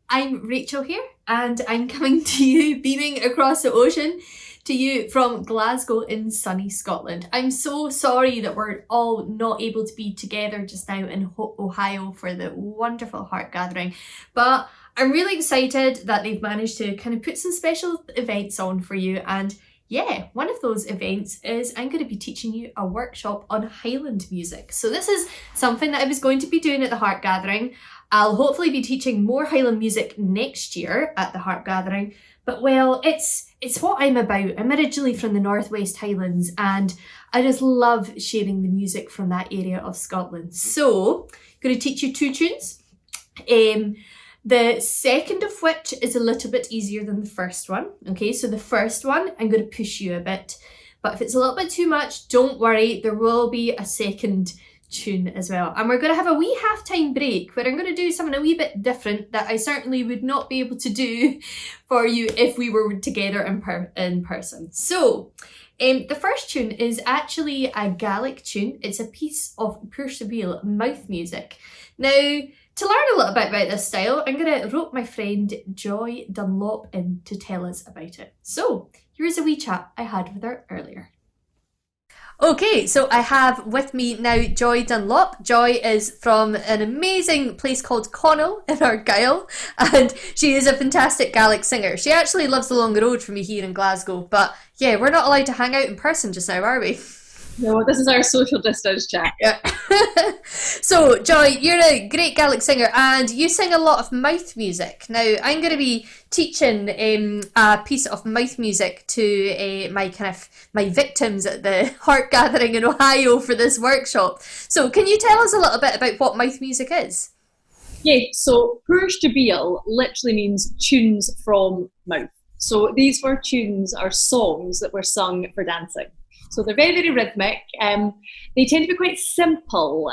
I'm Rachel here, and I'm coming to you, beaming across the ocean to you from Glasgow in sunny Scotland. I'm so sorry that we're all not able to be together just now in Ohio for the wonderful Harp Gathering, but I'm really excited that they've managed to kind of put some special events on for you. And yeah, one of those events is I'm going to be teaching you a workshop on Highland music. So this is something that I was going to be doing at the Harp Gathering. I'll hopefully be teaching more Highland music next year at the Harp Gathering, but well, it's what I'm about. I'm originally from the Northwest Highlands, and I just love sharing the music from that area of Scotland. So, I'm going to teach you two tunes. The second of which is a little bit easier than the first one. Okay, so the first one, I'm going to push you a bit, but if it's a little bit too much, don't worry, there will be a second tune as well. And we're going to have a wee halftime break where I'm going to do something a wee bit different that I certainly would not be able to do for you if we were together in person. So, the first tune is actually a Gaelic tune. It's a piece of Púrsaíl mouth music. Now, to learn a little bit about this style, I'm going to rope my friend Joy Dunlop in to tell us about it. So, here's a wee chat I had with her earlier. Okay, so I have with me now Joy Dunlop. Joy is from an amazing place called Connell in Argyll, and she is a fantastic Gaelic singer. She actually lives along the road from me here in Glasgow, but yeah, we're not allowed to hang out in person just now, are we? No, this is our social distance chat. Yeah. So, Joy, you're a great Gaelic singer and you sing a lot of mouth music. Now, I'm going to be teaching a piece of mouth music to my victims at the Harp Gathering in Ohio for this workshop. So, can you tell us a little bit about what mouth music is? Yeah, so Púrsaíl literally means tunes from mouth. So these were tunes or songs that were sung for dancing. So they're very, very rhythmic. They tend to be quite simple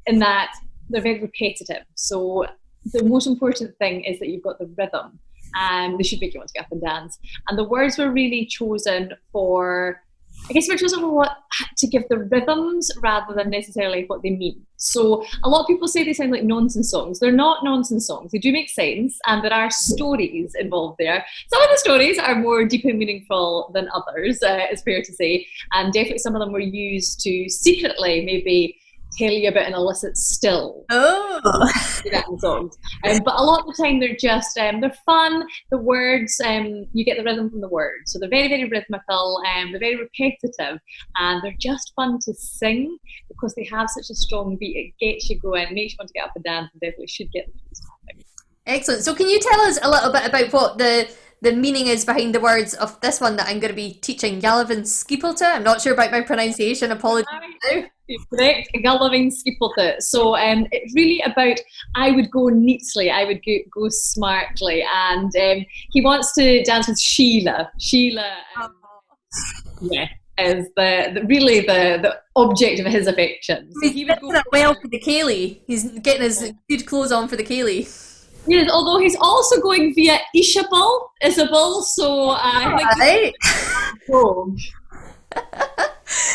in that they're very repetitive. So the most important thing is that you've got the rhythm, and they should make you want to get up and dance. And the words were really chosen for, what to give the rhythms rather than necessarily what they mean. So a lot of people say they sound like nonsense songs. They're not nonsense songs. They do make sense, and there are stories involved there. Some of the stories are more deeply meaningful than others, it's fair to say, and definitely some of them were used to secretly maybe tell you about an illicit still. Oh, that in songs. But a lot of the time they're just they're fun. The words, you get the rhythm from the words, so they're very, very rhythmical. They're very repetitive, and they're just fun to sing because they have such a strong beat. It gets you going, makes you want to get up and dance, and definitely should get them to. Excellent. So can you tell us a little bit about what the meaning is behind the words of this one that I'm going to be teaching, Galavin Skipelte? I'm not sure about my pronunciation, apologies. Correct, Galavin Skipelte. So it's really about, I would go neatly, I would go smartly, and he wants to dance with Sheila. Sheila, yeah, is the object of his affection. So he would go well for the Cayley. He's getting his good clothes on for the Cayley. Yes, although he's also going via Isabel, so I think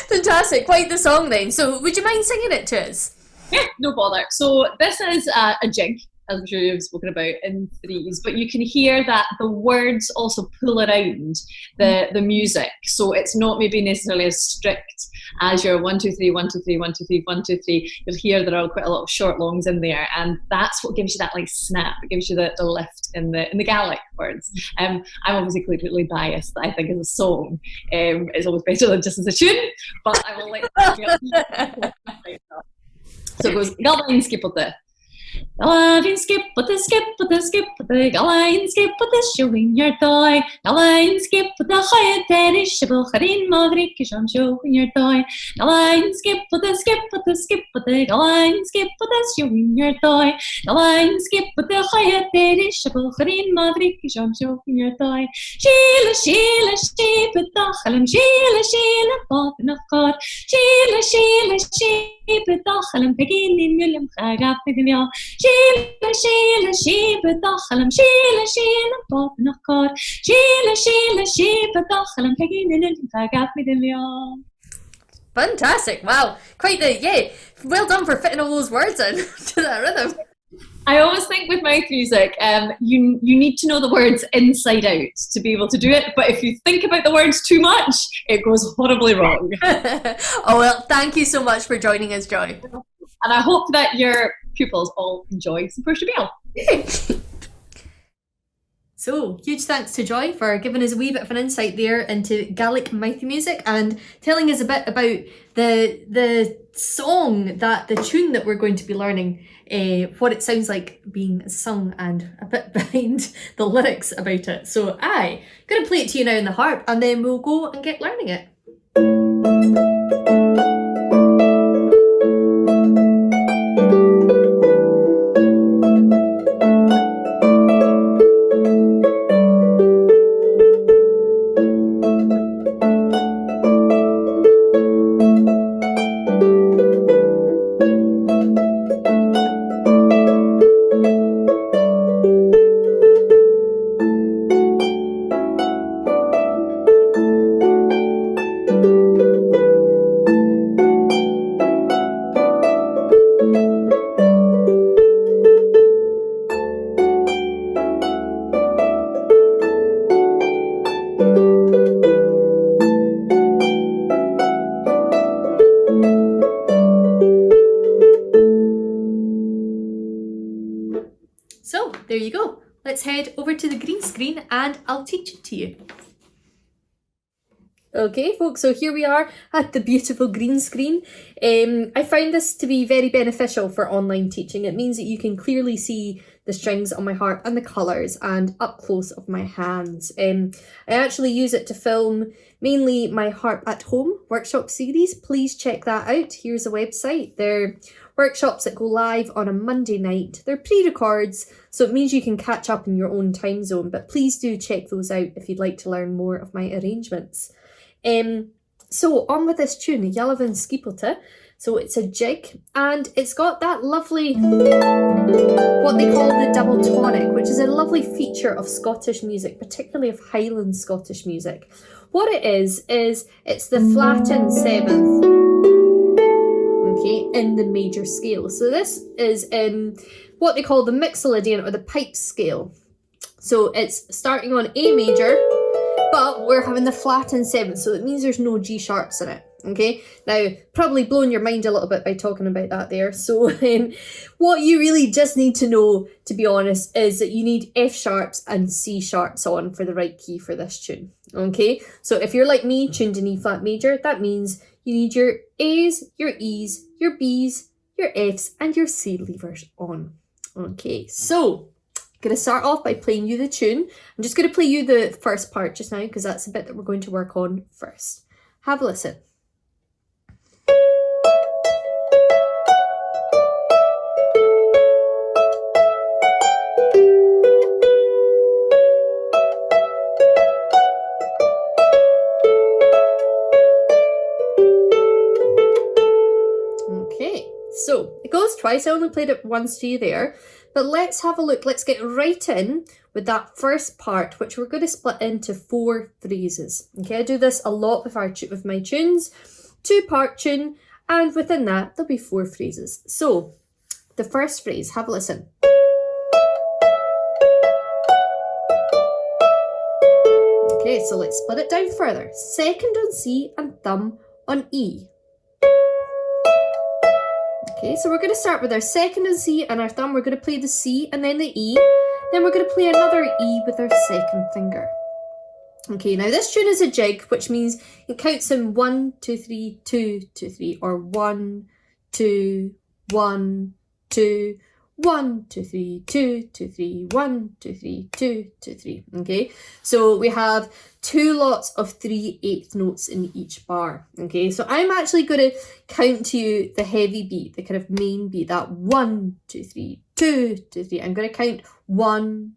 Fantastic, quite the song then. So would you mind singing it to us? Yeah, no bother. So this is a jig, as I'm sure you've spoken about, in threes, but you can hear that the words also pull around the music, so it's not maybe necessarily as strict as your 1 2 3 1 2 3 1 2 3 1 2 3. You'll hear there are quite a lot of short longs in there, and that's what gives you that like snap. It gives you the lift in the Gaelic words. I'm obviously clearly biased. I think as a song, it's always better than just as a tune, but I will let so it goes Gawain Skipelte. Gawain Skipelte, Skipelte, Skipelte, Gawain Skipelte, showing your toy. Gawain Skipelte, Highland Terishable, Harin Maverick, I'm showing your toy. Gawain Skipelte, Skipelte, Skipelte, Gawain Skipelte, showing your toy. Gawain Skipelte, Highland Terishable, Harin Maverick, I'm showing your toy. Sheila, Sheila, Sheila, Dachalam, Sheila, Sheila, Bob of God. Sheila, Sheila, Sheila, Dachalam, Pegin, William, Hagap, Midimia. Sheila, Sheila, Sheila, Dachalam, Sheila, Sheila, Bob of God. Sheila, Sheila, Sheila, Dachalam, Pegin, William, Hagap, Midimia. Fantastic! Wow, quite the well done for fitting all those words in to that rhythm. I always think with mouth music, you need to know the words inside out to be able to do it. But if you think about the words too much, it goes horribly wrong. Oh, well, thank you so much for joining us, Joy. And I hope that your pupils all enjoy some Push to Bale. So, huge thanks to Joy for giving us a wee bit of an insight there into Gaelic mouth music and telling us a bit about the song, the tune that we're going to be learning, what it sounds like being sung and a bit behind the lyrics about it. So I'm going to play it to you now in the harp and then we'll go and get learning it. So there you go. Let's head over to the green screen and I'll teach it to you. Okay folks, so here we are at the beautiful green screen. I find this to be very beneficial for online teaching. It means that you can clearly see the strings on my harp and the colours and up close of my hands. I actually use it to film mainly my Harp at Home workshop series. Please check that out. Here's a website. They're workshops that go live on a Monday night. They're pre-records, so it means you can catch up in your own time zone, but please do check those out if you'd like to learn more of my arrangements. So on with this tune, Yalavan Skipote. So it's a jig and it's got that lovely, what they call the double tonic, which is a lovely feature of Scottish music, particularly of Highland Scottish music. What it is it's the flattened seventh, okay, in the major scale. So this is in what they call the Mixolydian or the pipe scale. So it's starting on A major, but we're having the flattened seventh, so it means there's no G sharps in it. Okay, now probably blowing your mind a little bit by talking about that there. So what you really just need to know, to be honest, is that you need F sharps and C sharps on for the right key for this tune. Okay, so if you're like me, tuned in E flat major, that means you need your A's, your E's, your B's, your F's and your C levers on. Okay, so I'm going to start off by playing you the tune. I'm just going to play you the first part just now because that's the bit that we're going to work on first. Have a listen. So it goes twice. I only played it once to you there, but let's have a look. Let's get right in with that first part, which we're going to split into 4 phrases. Okay, I do this a lot with my tunes, 2-part tune, and within that there'll be 4 phrases. So the first phrase, have a listen. Okay, so let's split it down further. Second on C and thumb on E. Okay, so we're going to start with our second and C and our thumb. We're going to play the C and then the E. Then we're going to play another E with our second finger. Okay, now this tune is a jig, which means it counts in 1, 2, 3, 2, 2, 3, or 1, 2, 1, 2, 1, 2, 3, 2, 2, 3, 1, 2, 3, 2, 2, 3. Okay, so we have 2 lots of 3/8 notes in each bar. Okay, so I'm actually going to count to you the heavy beat, the kind of main beat, that 1, 2, 3, 2, 2, 3. I'm going to count 1,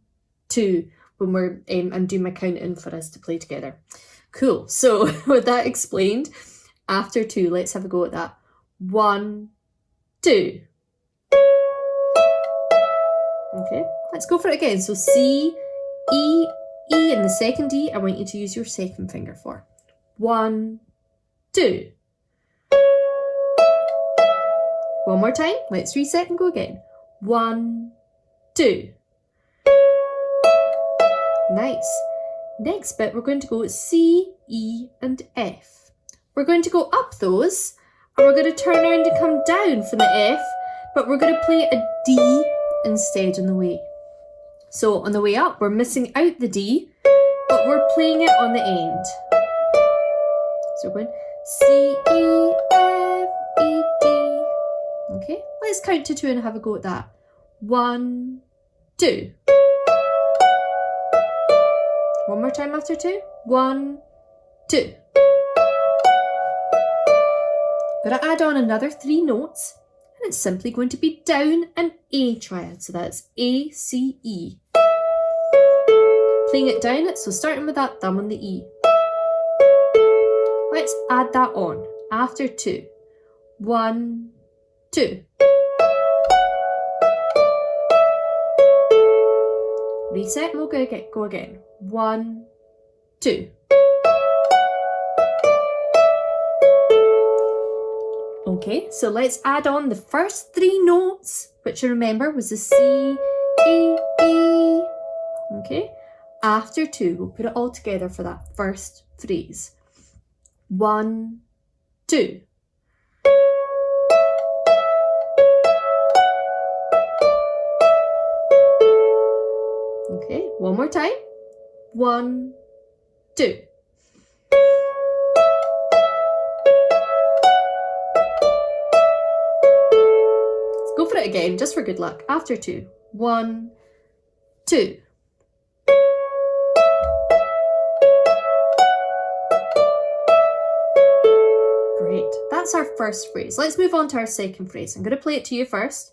2 when we're I'm doing my count in for us to play together. Cool. So with that explained, after 2, let's have a go at that. 1, 2. Okay, let's go for it again. So C, E, E, and the second E, I want you to use your second finger for. 1, 2. One more time. Let's reset and go again. 1, 2. Nice. Next bit, we're going to go C, E, and F. We're going to go up those, and we're going to turn around and come down from the F, but we're going to play a D instead on the way. So on the way up, we're missing out the D, but we're playing it on the end. So we're going C, E, F, E, D. Okay, let's count to 2 and have a go at that. 1, 2. One more time after 2. 1, 2. Gonna add on another 3 notes, and it's simply going to be down an A triad. So that's A, C, E. Playing it down it, so starting with that thumb on the E. Let's add that on after 2. 1, 2. Reset and we'll go again. 1, 2. Okay, so let's add on the first 3 notes, which you remember was the C, E, E. Okay, after 2, we'll put it all together for that first phrase. 1, 2. Okay, one more time. 1, 2. Let's go for it again, just for good luck. After 2. 1, 2. Great, that's our first phrase. Let's move on to our second phrase. I'm going to play it to you first.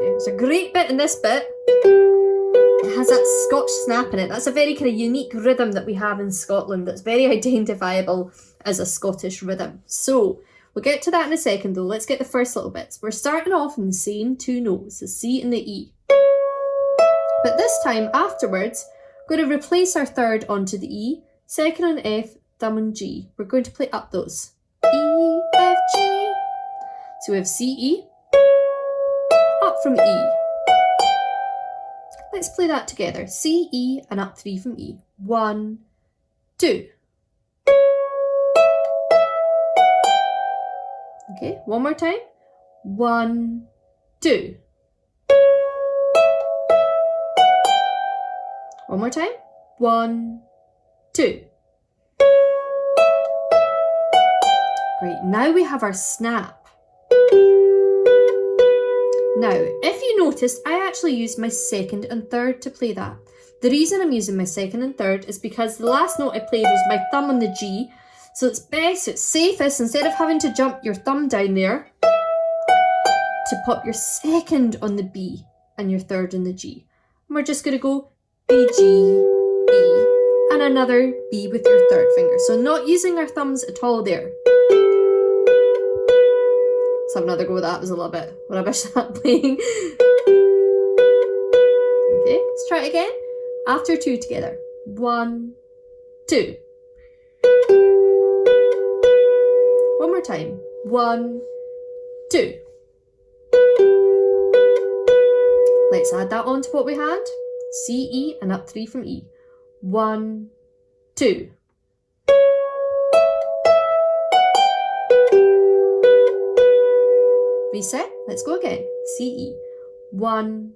There's a great bit in this bit. It has that Scotch snap in it. That's a very kind of unique rhythm that we have in Scotland that's very identifiable as a Scottish rhythm. So we'll get to that in a second though. Let's get the first little bits. We're starting off in the same 2 notes, the C and the E. But this time afterwards, we're going to replace our third onto the E, second on F, thumb on G. We're going to play up those. E, F, G. So we have C, E. Up from E. Let's play that together. C, E, and up 3 from E. 1, 2. Okay, one more time. 1, 2. One more time. 1, 2. Great, now we have our snap. Now, if you noticed, I actually used my second and third to play that. The reason I'm using my second and third is because the last note I played was my thumb on the G, so it's best, it's safest, instead of having to jump your thumb down there, to pop your second on the B and your third on the G. And we're just going to go B, G, B, and another B with your third finger. So not using our thumbs at all there. Let's have another go with that. It was a little bit rubbish that playing. Okay, let's try it again. After 2 together. 1, 2. One more time. 1, 2. Let's add that on to what we had. C, E, and up 3 from E. 1, 2. Reset. Let's go again. C, E. 1,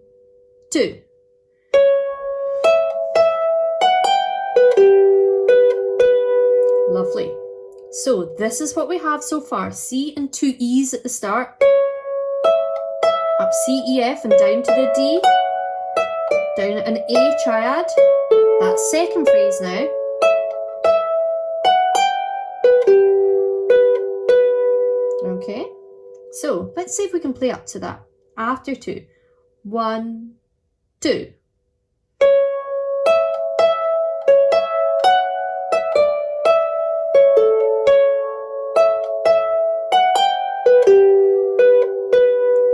2. Lovely. So this is what we have so far. C and 2 E's at the start. Up C, E, F and down to the D. Down an A triad. That second phrase now. Okay. So let's see if we can play up to that. After 2. 1, 2.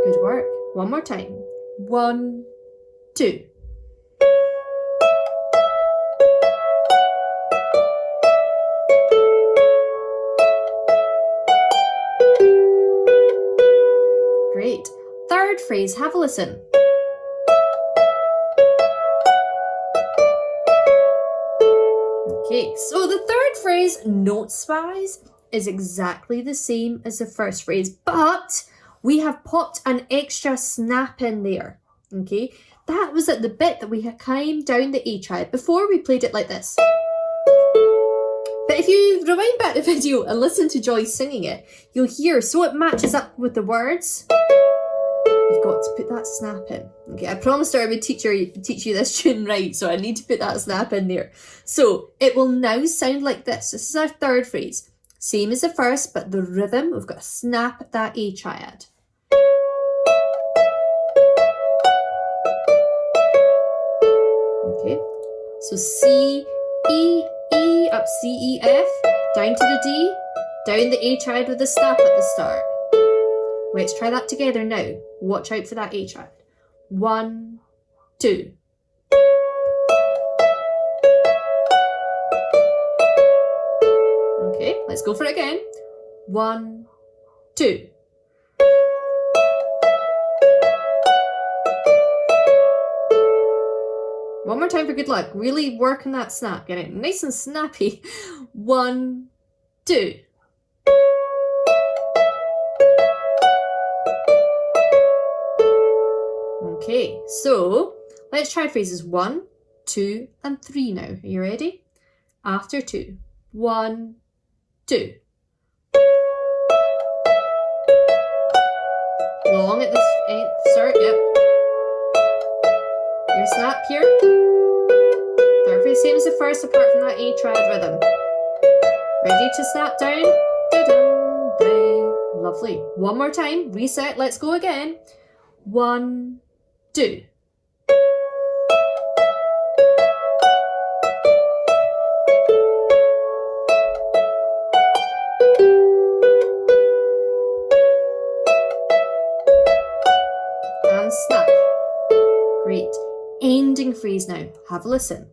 Good work. One more time. 1, 2. Great. Third phrase, have a listen. Okay, so the third phrase, notes-wise, is exactly the same as the first phrase, but we have popped an extra snap in there. Okay, that was at the bit that we had climbed down the A triad. Before we played it like this. But if you rewind back the video and listen to Joyce singing it, you'll hear, so it matches up with the words, you've got to put that snap in. Okay, I promised her I would teach you this tune right, so I need to put that snap in there. So it will now sound like this. This is our third phrase. Same as the first, but the rhythm, we've got to snap at that A triad. Okay, so C, E, E, up C, E, F, down to the D, down the A triad with a snap at the start. Let's try that together now. Watch out for that A triad. 1, 2. Okay, let's go for it again. 1, 2. One more time for good luck. Really work on that snap. Get it nice and snappy. 1, 2. Okay, so let's try phrases 1, 2, and 3 now. Are you ready? After 2. 1, 2. Long at this start, yep. Your snap here. Third phrase, same as the first, apart from that A triad rhythm. Ready to snap down? Da-dum, day. Lovely. One more time. Reset. Let's go again. 1, 2. And snap. Great. Ending phrase now. Have a listen.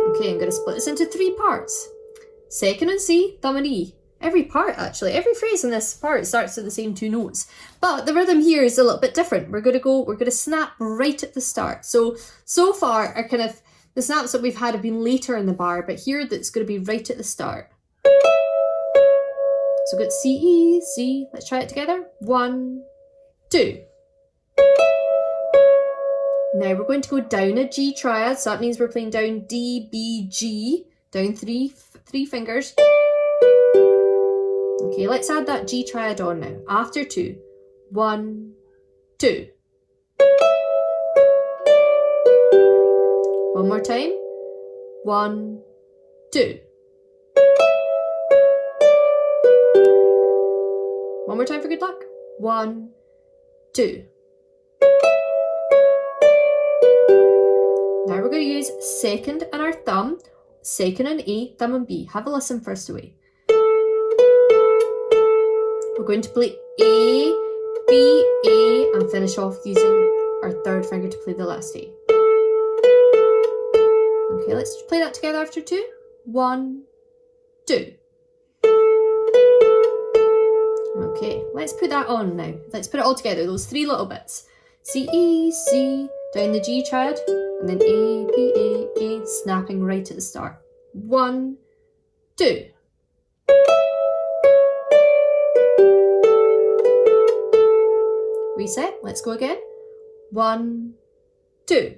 Okay, I'm going to split this into 3 parts. Second on C, thumb on E. Every part, actually, every phrase in this part starts with the same 2 notes. But the rhythm here is a little bit different. We're going to snap right at the start. So far, our kind of, the snaps that we've had have been later in the bar, but here that's going to be right at the start. So we've got C, E, C. Let's try it together. 1, 2. Now we're going to go down a G triad, so that means we're playing down D, B, G, down three fingers. Okay, let's add that G triad on now. After 2. 1, 2. One more time. 1, 2. One more time for good luck. 1, 2. Now we're going to use second and our thumb, second and A, thumb and B. Have a listen first away. We're going to play A, B, A, and finish off using our third finger to play the last A. Okay, let's play that together after 2. 1, 2. Okay, let's put that on now. Let's put it all together, those 3 little bits. C, E, C, down the G triad, and then A, B, A, snapping right at the start. 1, 2. Reset, let's go again. 1, 2.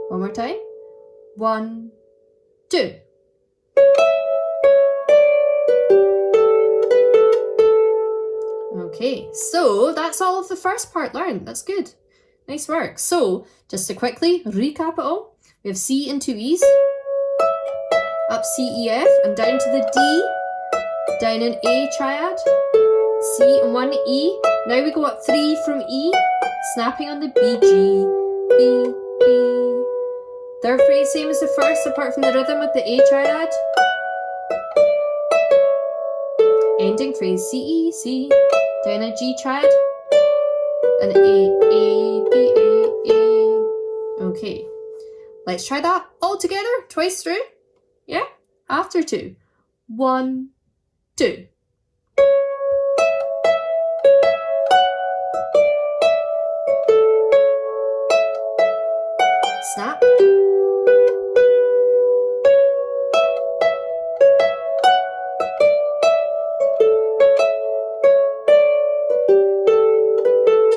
One more time. 1, 2. Okay, so that's all of the first part learned. That's good. Nice work. So, just to quickly recap it all, we have C and 2 E's, up C, E, F, and down to the D, down an A triad, C and 1 E. Now we go up 3 from E, snapping on the B, G, B, B. Third phrase, same as the first, apart from the rhythm with the A triad. Ending phrase, C, E, C, down a G triad, and A, B, A. Okay, Let's try that all together, twice through. Yeah, after 2. 1, 2. Snap.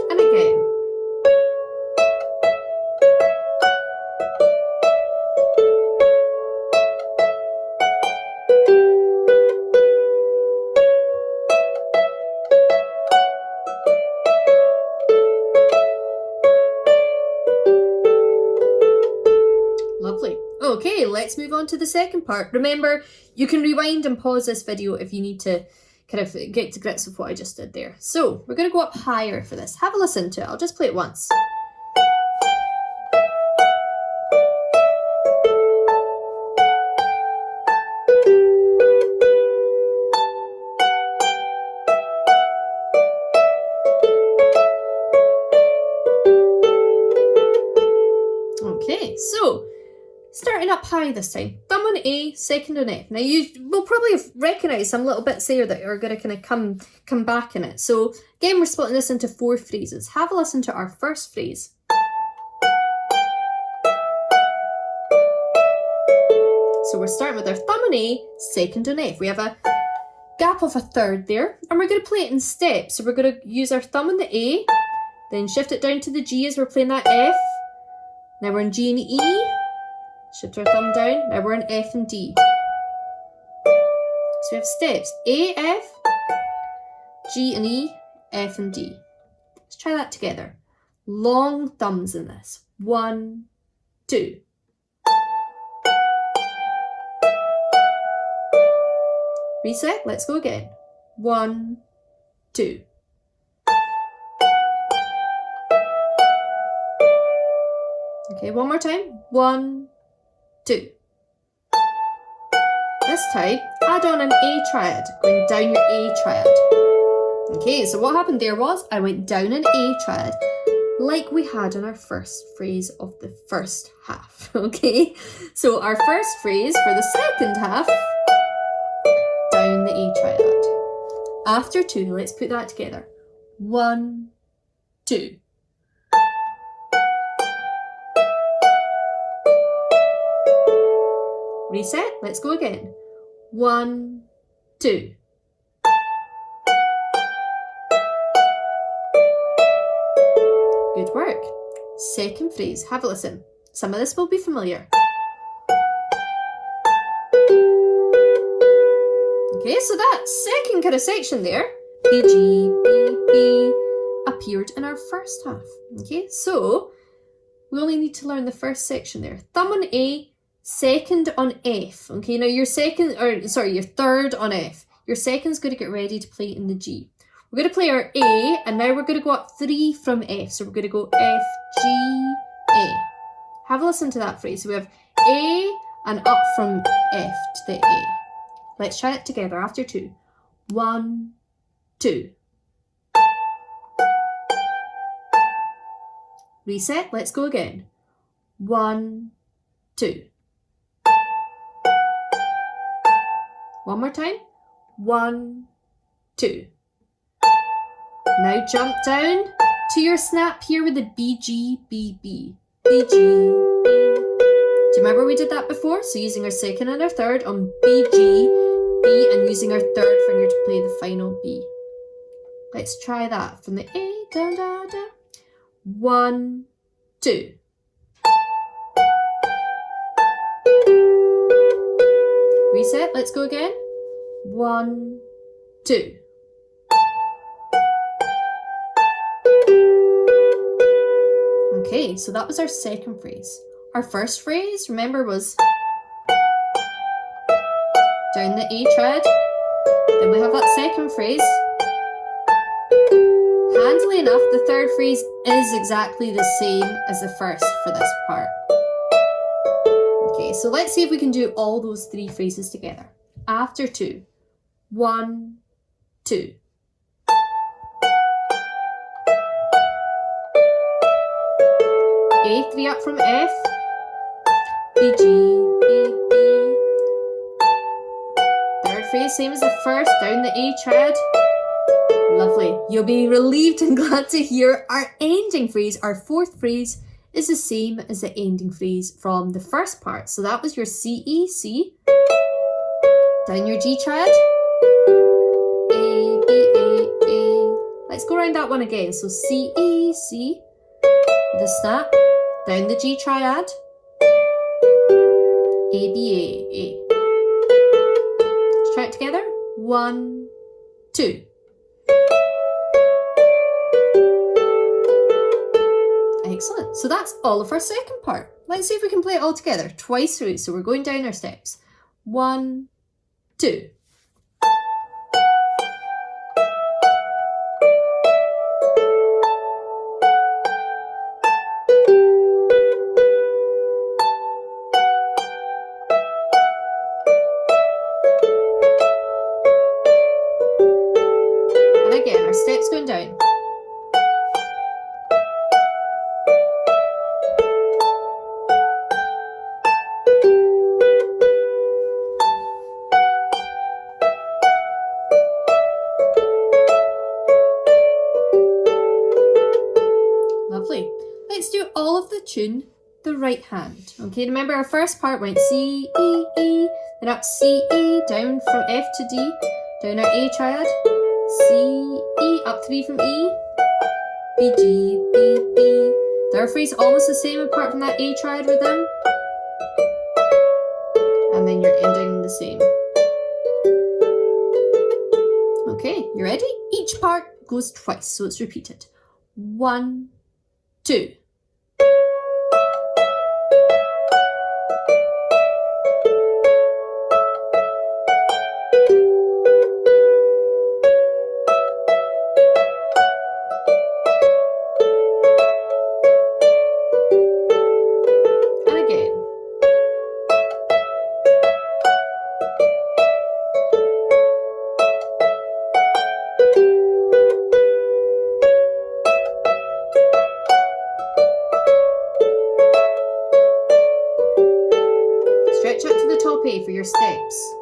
And again. Lovely. Okay, let's move on to the second part. Remember, you can rewind and pause this video if you need to kind of get to grips with what I just did there. So we're going to go up higher for this. Have a listen to it. I'll just play it once. Okay, so starting up high this time. Thumb on A, second on F. Now you will probably recognise some little bits there that are going to kind of come back in it. So again, we're splitting this into 4 phrases. Have a listen to our first phrase. So we're starting with our thumb on A, second on F. We have a gap of a third there, and we're going to play it in steps. So we're going to use our thumb on the A, then shift it down to the G as we're playing that F. Now we're in G and E. Shift our thumb down. Now we're in F and D. So we have steps. A, F, G and E, F and D. Let's try that together. Long thumbs in this. 1, 2. Reset. Let's go again. 1, 2. Okay, one more time. 1, 2. This time, add on an A triad, going down your A triad. Okay, so what happened there was I went down an A triad like we had in our first phrase of the first half. Okay, so our first phrase for the second half, down the A triad. After 2, let's put that together. 1, 2. Reset, let's go again. 1, 2. Good work. Second phrase, have a listen. Some of this will be familiar. Okay, so that second kind of section there, B, G, B, B, appeared in our first half. Okay, so we only need to learn the first section there. Thumb on A, second on F. Okay, now your third on F. Your second's going to get ready to play in the G. We're going to play our A, and now we're going to go up 3 from F. So we're going to go F, G, A. Have a listen to that phrase. So we have A and up from F to the A. Let's try it together after 2. 1, 2. Reset, let's go again. 1, 2. One more time. 1, 2. Now jump down to your snap here with the B, G, B, B. B, G, B. Do you remember we did that before? So using our second and our third on B, G, B, and using our third finger to play the final B. Let's try that from the A, down, down, down. 1, 2. Reset, let's go again. 1, 2. Okay, so that was our second phrase. Our first phrase, remember, was down the A triad. Then we have that second phrase. Handily enough, the third phrase is exactly the same as the first for this part. Okay, so let's see if we can do all those 3 phrases together. After 2. 1, 2. A3 up from F. B, G, B, B. Third phrase, same as the first, down the A triad. Lovely. You'll be relieved and glad to hear our ending phrase, our fourth phrase, is the same as the ending phrase from the first part. So that was your C, E, C. Down your G triad. A, B, A, A. Let's go around that one again. So C, E, C. With a snap. Down the G triad. A, B, A, A. Let's try it together. 1, 2. Excellent. So that's all of our second part. Let's see if we can play it all together twice through. So we're going down our steps. 1, 2. And again, our steps going down. Let's do all of the tune the right hand. Okay, remember our first part went C, E, E, then up C, E, down from F to D, down our A triad, C, E, up 3 from E, B, G, B, B. Third phrase almost the same apart from that A triad rhythm. And then you're ending the same. Okay, you ready? Each part goes twice, so it's repeated. 1, 2. Stretch up to the top A for your steps.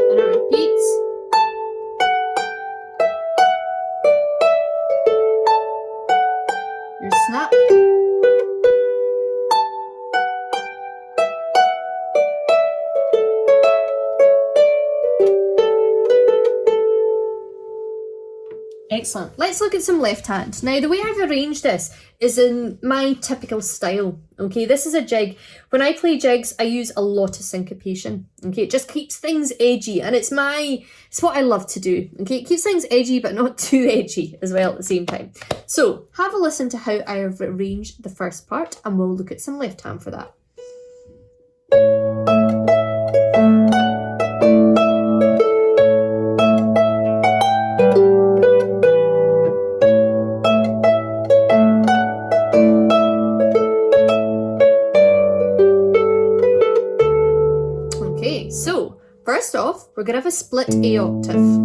And it repeats. Your snap. Excellent. Let's look at some left hand. Now, the way I've arranged this is in my typical style. Okay, this is a jig. When I play jigs, I use a lot of syncopation. Okay, it just keeps things edgy, and it's what I love to do. Okay, it keeps things edgy, but not too edgy as well at the same time. So, have a listen to how I have arranged the first part, and we'll look at some left hand for that. First off, we're going to have a split A octave,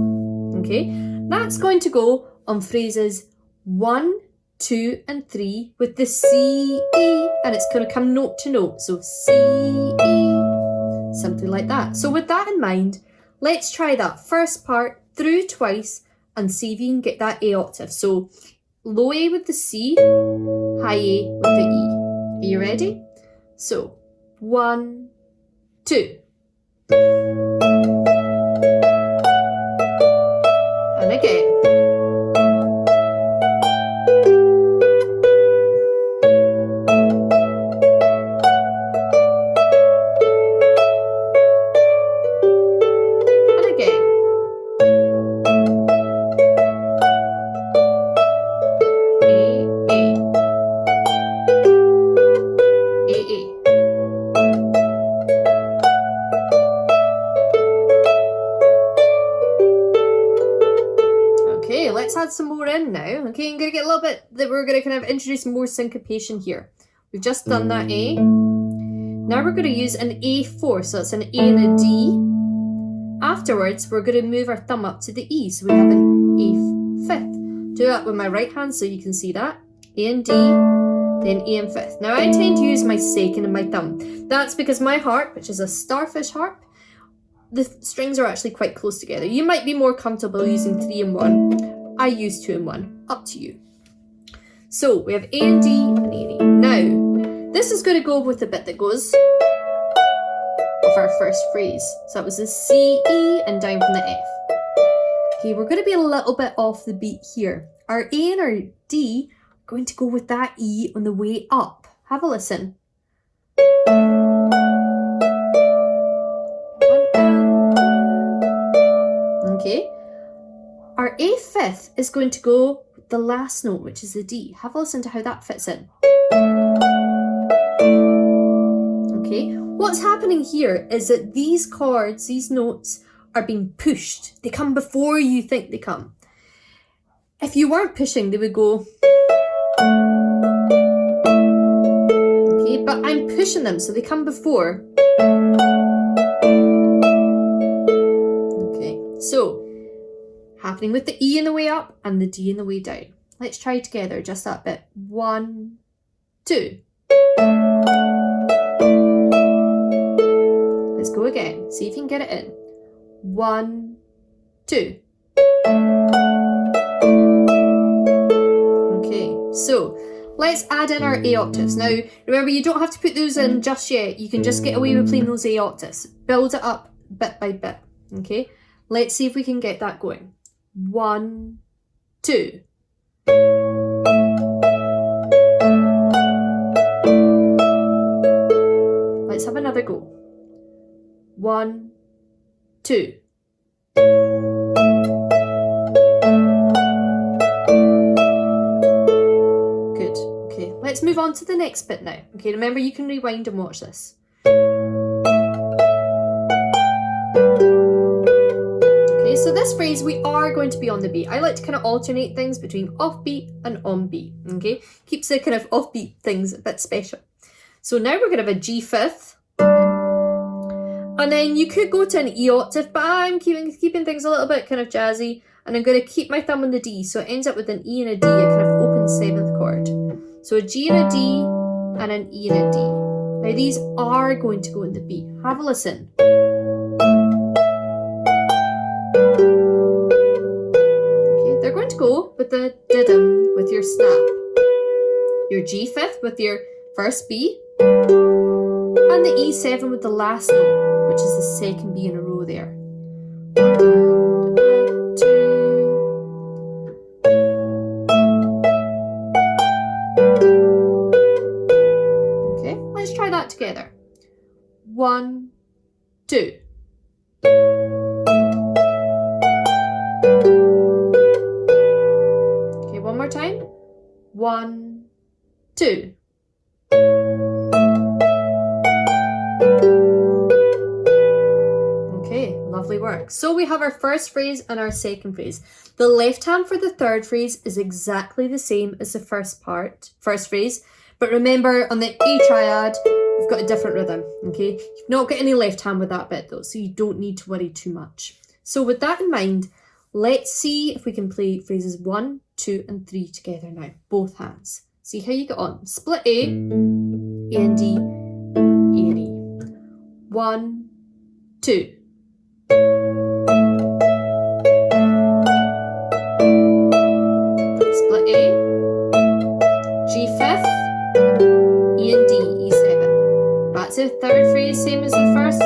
okay? That's going to go on phrases 1, 2 and 3 with the C, E, and it's going to come note to note, so C, E, something like that. So with that in mind, let's try that first part through twice and see if you can get that A octave. So low A with the C, high A with the E. Are you ready? So 1, 2. And again. And again. A, A. A, A. Okay, let's add some more in now. Okay, I'm going to get a little bit, we're going to kind of introduce more syncopation here. We've just done that A. Now we're going to use an A4, so it's an A and a D. Afterwards, we're going to move our thumb up to the E, so we have an A5th. Do that with my right hand so you can see that. A and D, then A and 5th. Now I tend to use my second and my thumb. That's because my harp, which is a starfish harp, the strings are actually quite close together. You might be more comfortable using 3 and 1. I use 2 and 1. Up to you. So we have A and D and A and E. Now, this is going to go with the bit that goes of our first phrase. So that was the C, E, and down from the F. Okay, we're going to be a little bit off the beat here. Our A and our D are going to go with that E on the way up. Have a listen. Okay. Our A5th is going to go with the last note, which is the D. Have a listen to how that fits in. Okay, what's happening here is that these chords, these notes, are being pushed. They come before you think they come. If you weren't pushing, they would go. Okay, but I'm pushing them, so they come before. Okay, so happening with the E in the way up and the D in the way down. Let's try together just that bit. 1, 2. Let's go again. See if you can get it in. 1, 2. Okay, so let's add in our A octaves. Now, remember, you don't have to put those in just yet. You can just get away with playing those A octaves. Build it up bit by bit. Okay, let's see if we can get that going. 1, 2. Let's have another go. 1, 2. Good. Okay, let's move on to the next bit now. Okay, remember you can rewind and watch this. Okay, so this phrase we are going to be on the beat. I like to kind of alternate things between offbeat and on beat. Okay, keeps the kind of offbeat things a bit special. So now we're going to have a G5th. And then you could go to an E octave, but I'm keeping things a little bit kind of jazzy. And I'm going to keep my thumb on the D, so it ends up with an E and a D, a kind of open 7th chord. So a G and a D, and an E and a D. Now these are going to go in the beat. Have a listen. Okay, they're going to go with the didum with your snap. Your G5th with your first B, and the E7 with the last note, which is the second B in a row there. 1, 2. Okay, let's try that together. 1, 2. Okay, one more time. 1, 2. Lovely work. So we have our first phrase and our second phrase. The left hand for the third phrase is exactly the same as the first phrase. But remember, on the A triad, we've got a different rhythm. Okay, you've not got any left hand with that bit though, so you don't need to worry too much. So with that in mind, let's see if we can play phrases 1, 2, and 3 together now. Both hands. See how you get on. Split A and D, A and E. 1, 2. Split A, G5th, E and D, E7. Back to the third phrase, same as the first. A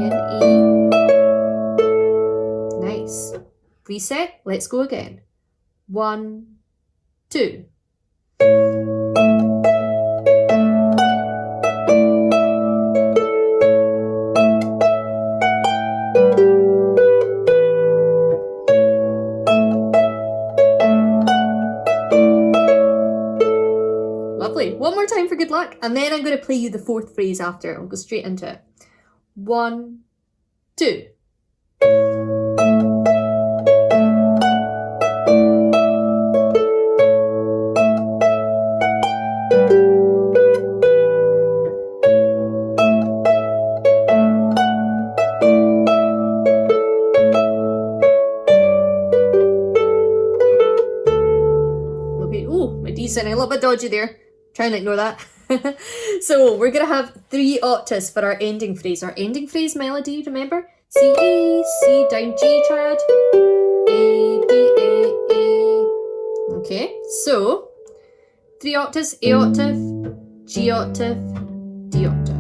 and E. Nice. Reset, let's go again. 1, 2. One more time for good luck, and then I'm going to play you the fourth phrase after. I'll go straight into it. 1, 2. sounding a little bit dodgy there. Trying to ignore that. So we're going to have 3 octaves for our ending phrase. Our ending phrase melody, remember? C, E, C down G triad, A, B, A, A. Okay, so 3 octaves, A octave, G octave, D octave.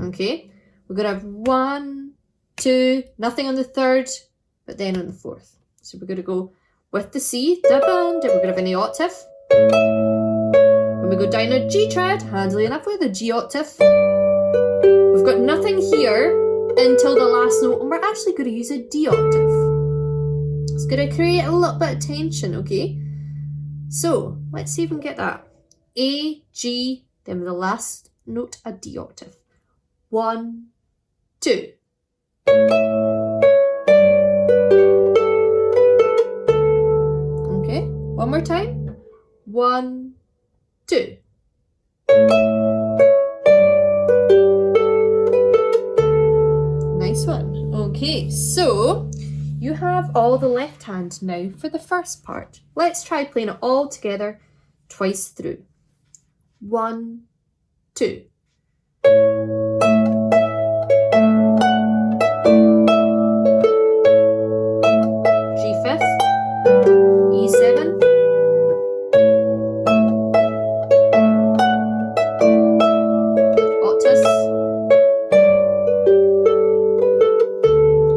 Okay, we're going to have 1, 2, nothing on the 3rd, but then on the 4th. So we're going to go with the C, da band, we're going to have an A octave. When we go down a G triad, handily enough with a G octave. We've got nothing here until the last note, and we're actually going to use a D octave. It's going to create a little bit of tension, okay? So, let's see if we can get that. A, G, then with the last note, a D octave. 1, 2. Okay, one more time. 1, 2. Nice one. Okay, so you have all the left hand now for the first part. Let's try playing it all together twice through. 1, 2. G5, E7, octaves,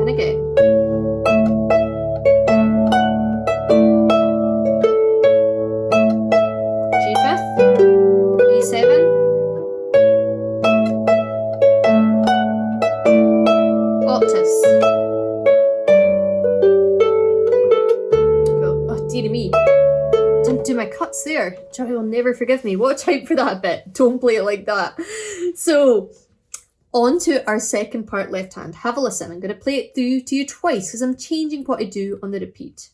and again. G5, E7, octaves. Oh, dearie me. Didn't do my cuts there. Joey will never forgive me. Watch out for that bit. Don't play it like that. So, on to our second part, left hand. Have a listen. I'm going to play it through to you twice because I'm changing what I do on the repeat.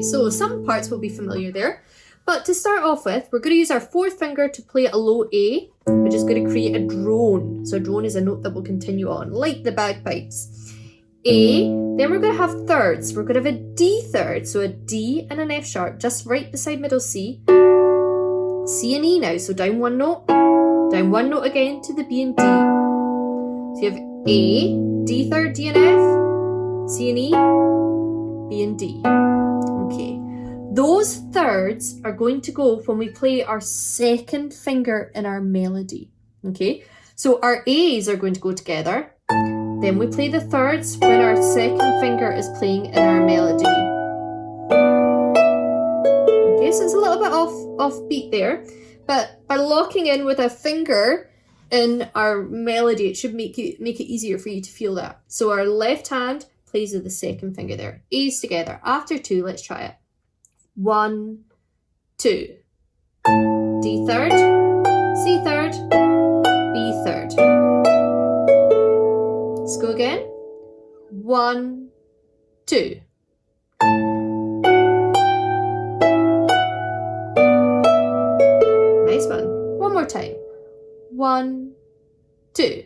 So some parts will be familiar there, but to start off with, we're going to use our 4th finger to play a low A, which is going to create a drone. So a drone is a note that will continue on, like the bagpipes. A, then we're going to have 3rds. We're going to have a D 3rd, so a D and an F sharp, just right beside middle C. C and E now, so down 1 note, down 1 note again to the B and D. So you have A, D 3rd, D and F, C and E, B and D. Okay, those 3rds are going to go when we play our 2nd finger in our melody. Okay, so our A's are going to go together. Then we play the 3rds when our 2nd finger is playing in our melody. Okay, so it's a little bit off beat there, but by locking in with a finger in our melody, it should make it easier for you to feel that. So our left hand plays with the 2nd finger there. A's together. After 2, let's try it. 1, 2. D 3rd, C 3rd, B 3rd. Let's go again. 1, 2. Nice one. One more time. 1, 2.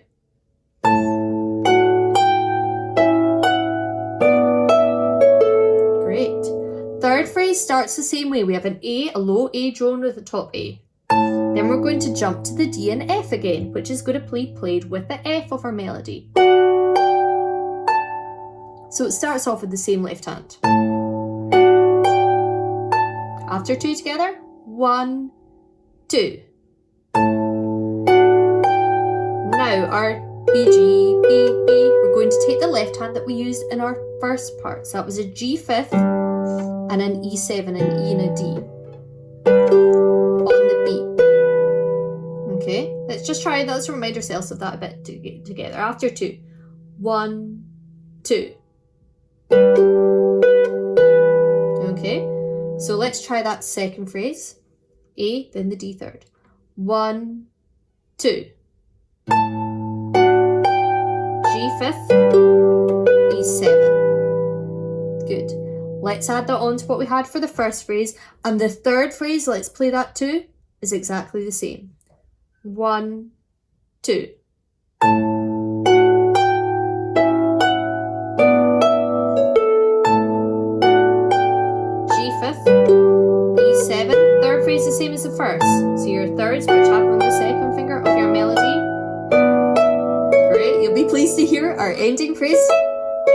Third phrase starts the same way. We have an A, a low A drone with a top A. Then we're going to jump to the D and F again, which is going to be played with the F of our melody. So it starts off with the same left hand. After 2 together, 1, 2. Now our B, G, B, B, we're going to take the left hand that we used in our first part. So that was a G 5th, and an E7, an E and a D on the beat. Okay, let's just try that. Let's remind ourselves of that a bit together. After 2. 1, 2. Okay, so let's try that second phrase. A, then the D third. 1, 2. G fifth, E 7. Good. Let's add that on to what we had for the first phrase. And the third phrase, let's play that too, is exactly the same. 1, 2. G fifth, E 7. Third phrase the same as the first. So your thirds, which happen on the second finger of your melody. Great, you'll be pleased to hear our ending phrase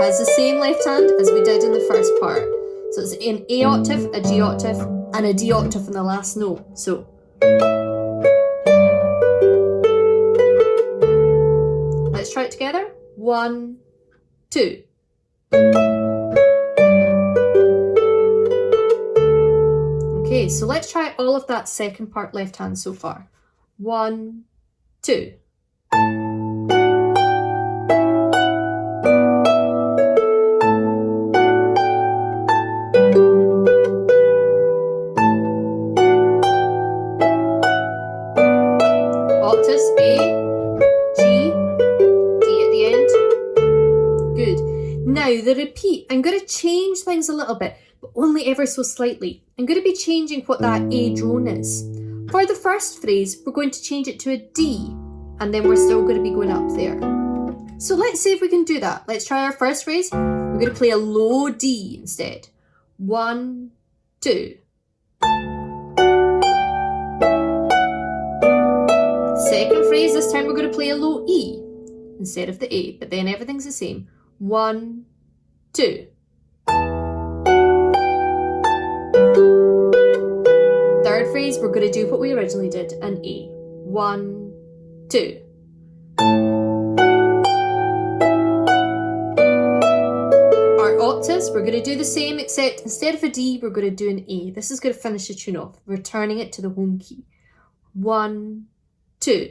has the same left hand as we did in the first part. So it's an A octave, a G octave, and a D octave in the last note. So let's try it together. 1, 2. Okay, so let's try all of that second part left hand so far. 1, 2. Octaves A, G, D at the end. Good. Now the repeat, I'm going to change things a little bit, but only ever so slightly. I'm going to be changing what that A drone is. For the first phrase, we're going to change it to a D, and then we're still going to be going up there. So let's see if we can do that. Let's try our first phrase. We're going to play a low D instead. 1, 2. Second phrase, this time we're going to play a low E instead of the A, but then everything's the same. 1, 2. Third phrase, we're going to do what we originally did, an A. 1, 2. Our octaves, we're going to do the same, except instead of a D, we're going to do an A. This is going to finish the tune off, returning it to the home key. 1, 2.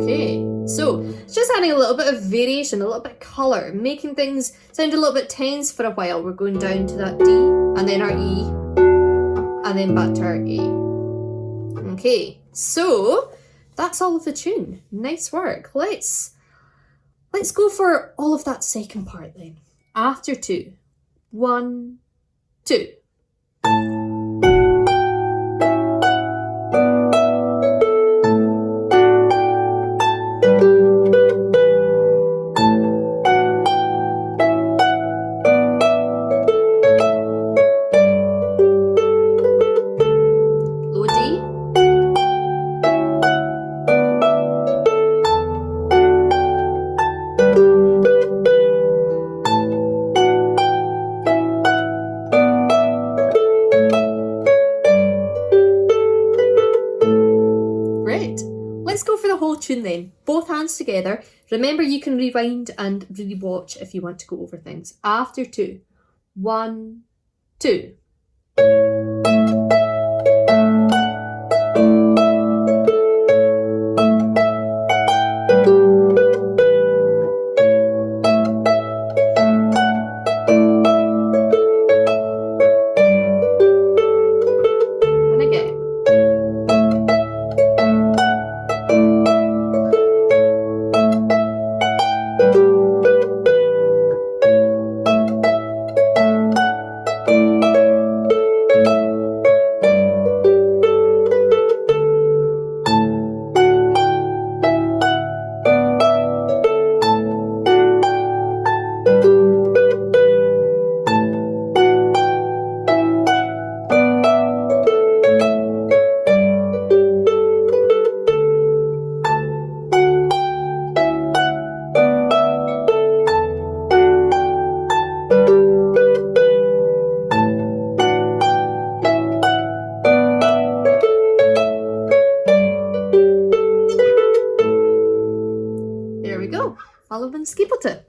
Okay, so it's just adding a little bit of variation, a little bit of colour, making things sound a little bit tense for a while. We're going down to that D, and then our E, and then back to our A. Okay, so that's all of the tune. Nice work. Let's go for all of that second part then. After 2. 1, 2. Low D. Great. Let's go for the whole tune then. Both hands together. Remember, you can rewind and re-watch if you want to go over things. After 2. 1, 2. And again. Skippleton.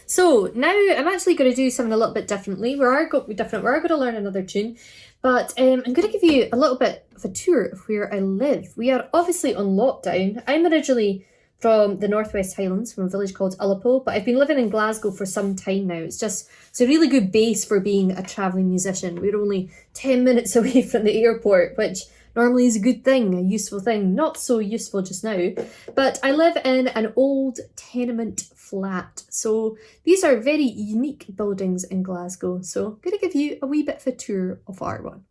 So now I'm actually going to do something a little bit differently. We are going to learn another tune, but I'm going to give you a little bit of a tour of where I live. We are obviously on lockdown. I'm originally from the Northwest Highlands, from a village called Ullapool, but I've been living in Glasgow for some time now. It's a really good base for being a travelling musician. We're only 10 minutes away from the airport, which normally is a good thing, a useful thing. Not so useful just now, but I live in an old tenement flat. So these are very unique buildings in Glasgow. So I'm going to give you a wee bit of a tour of our one.